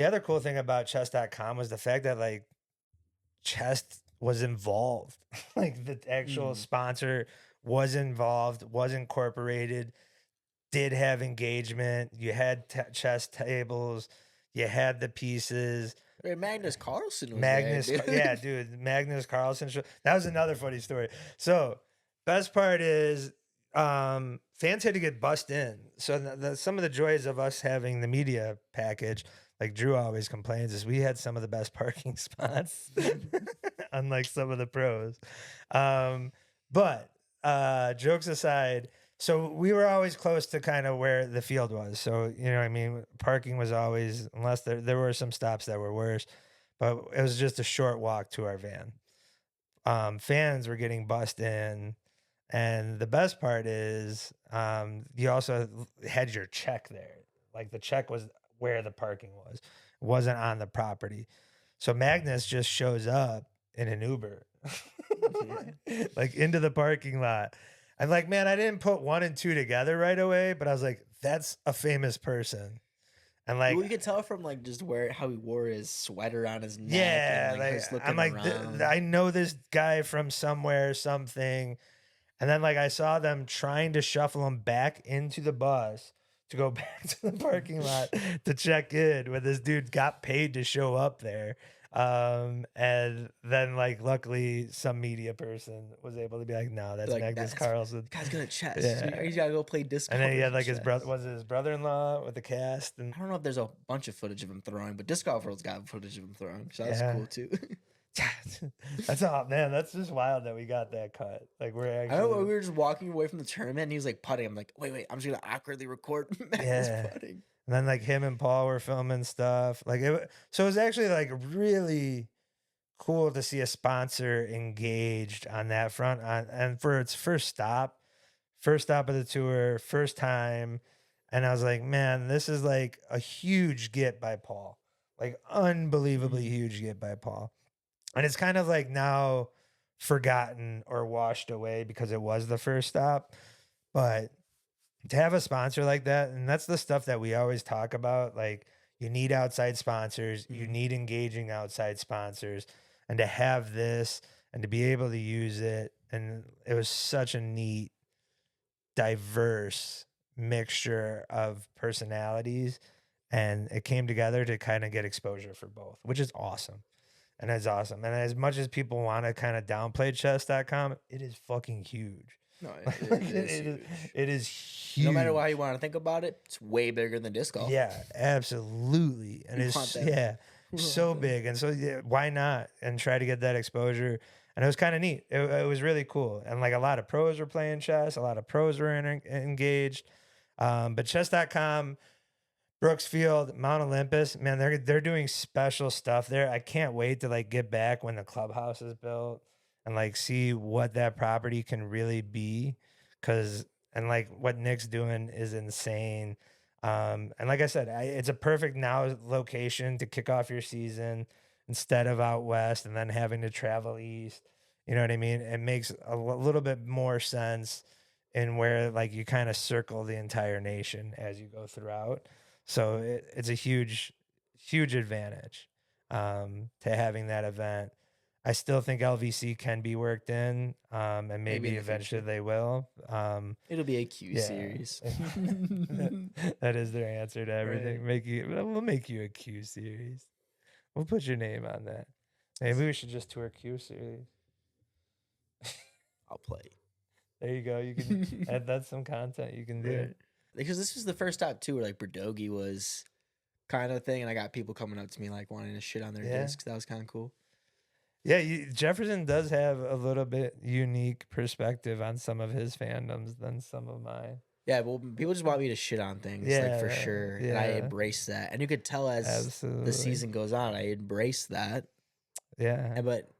The other cool thing about chess.com was the fact that like chess was involved. Like the actual sponsor was involved, was incorporated, did have engagement. You had chess tables, you had the pieces. I mean, Magnus Carlsen was Magnus, there, dude. yeah, dude, Magnus Carlsen show. That was another funny story. So, best part is, fans had to get bussed in. So some of the joys of us having the media package, like Drew always complains, is we had some of the best parking spots, unlike some of the pros. But jokes aside, so we were always close to kind of where the field was. So you know, what I mean, parking was always, unless there were some stops that were worse, but it was just a short walk to our van. Fans were getting bussed in. And the best part is you also had your check there. Like the check was where the parking was. It wasn't on the property. So Magnus just shows up in an Uber, like into the parking lot. I'm like, man, I didn't put 1 and 2 together right away, but I was like, that's a famous person. And like, Well, you could tell from like just how he wore his sweater on his neck. yeah, and, like, like just looking I'm like, around. I know this guy from somewhere, something. And then like I saw them trying to shuffle him back into the bus to go back to the parking lot to check in when this dude got paid to show up there. And then like luckily some media person was able to be like, no, that's Like, Magnus "That's- Carlsen. Guy's good at chess. Yeah. He's gotta go play disc And then he golf had or like his chess." brother, was it his brother-in-law with the cast? And I don't know if there's a bunch of footage of him throwing, but disc golf world's got footage of him throwing, so that's Yeah. cool too. that's all, man. That's just wild that we got that cut. Like we're I know when actually, we were just walking away from the tournament and he was like putting. I'm like, wait, I'm just gonna awkwardly record Magnus yeah. putting. And then like him and Paul were filming stuff. Like so it was actually like really cool to see a sponsor engaged on that front and for its first stop of the tour, first time. And I was like, man, this is like a huge get by Paul. Like unbelievably huge get by Paul. And it's kind of like now forgotten or washed away because it was the first stop. But to have a sponsor like that, and that's the stuff that we always talk about, like you need outside sponsors, you need engaging outside sponsors, and to have this and to be able to use it, and it was such a neat diverse mixture of personalities, and it came together to kind of get exposure for both, which is awesome. And it's awesome. And as much as people want to kind of downplay chess.com, it is fucking huge. No, It is huge. No matter how you want to think about it, it's way bigger than disc golf. Yeah, absolutely. And You it's want that. yeah, so big. And so yeah, why not? And try to get that exposure. And it was kind of neat. It was really cool. And like a lot of pros were playing chess, a lot of pros were engaged. But chess.com, Brooksfield, Mount Olympus, man, they're doing special stuff there. I can't wait to like get back when the clubhouse is built and like see what that property can really be. And like what Nick's doing is insane. And like I said, it's a perfect now location to kick off your season instead of out west and then having to travel east. You know what I mean? It makes a little bit more sense in where like you kind of circle the entire nation as you go throughout. So it's a huge, huge advantage to having that event. I still think LVC can be worked in, and maybe in the eventually future. they will. It'll be a Q Yeah. series. That is their answer to everything. Right. We'll make you a Q series. We'll put your name on that. Maybe we should just tour Q series. I'll play. There you go. You can add that's some content you can do. Right. Because this was the first stop too where like Berdogi was kind of a thing, and I got people coming up to me like wanting to shit on their discs. That was kind of cool. Yeah, Jefferson does have a little bit unique perspective on some of his fandoms than some of mine. Yeah, well, people just want me to shit on things, like for sure, and I embrace that. And you could tell as the season goes on, I embrace that. Yeah, but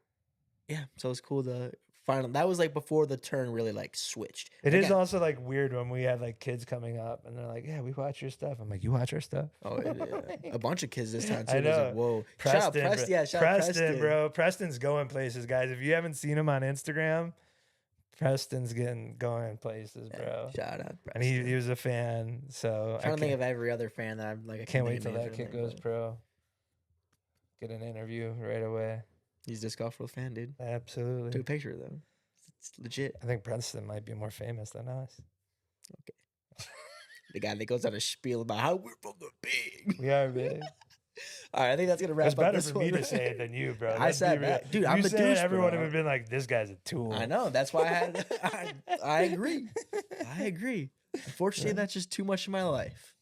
yeah, so it's cool to finally. That was like before the turn really like switched. It is also like weird when we had like kids coming up and they're like, "Yeah, we watch your stuff." I'm like, "You watch our stuff?" Oh, a bunch of kids this time too. I know. Like, whoa, Preston, shout out Preston, bro. Preston's going places, guys. If you haven't seen him on Instagram, Preston's going places, bro. Shout out Preston. And he was a fan. So I'm trying to think of every other fan that I'm like. I can't wait till that kid goes pro. get an interview right away. He's a disc golf world fan, dude. Absolutely. Took a picture of them. It's legit. I think Princeton might be more famous than us. Okay. The guy that goes on a spiel about how we're fucking big. We are big. All right, I think that's gonna wrap up. It's better for me to say it than you, bro. I said that, dude. I'm the douche. Everyone would have been like, "This guy's a tool." I know. That's why I had. I agree. I agree. Unfortunately, that's just too much in my life.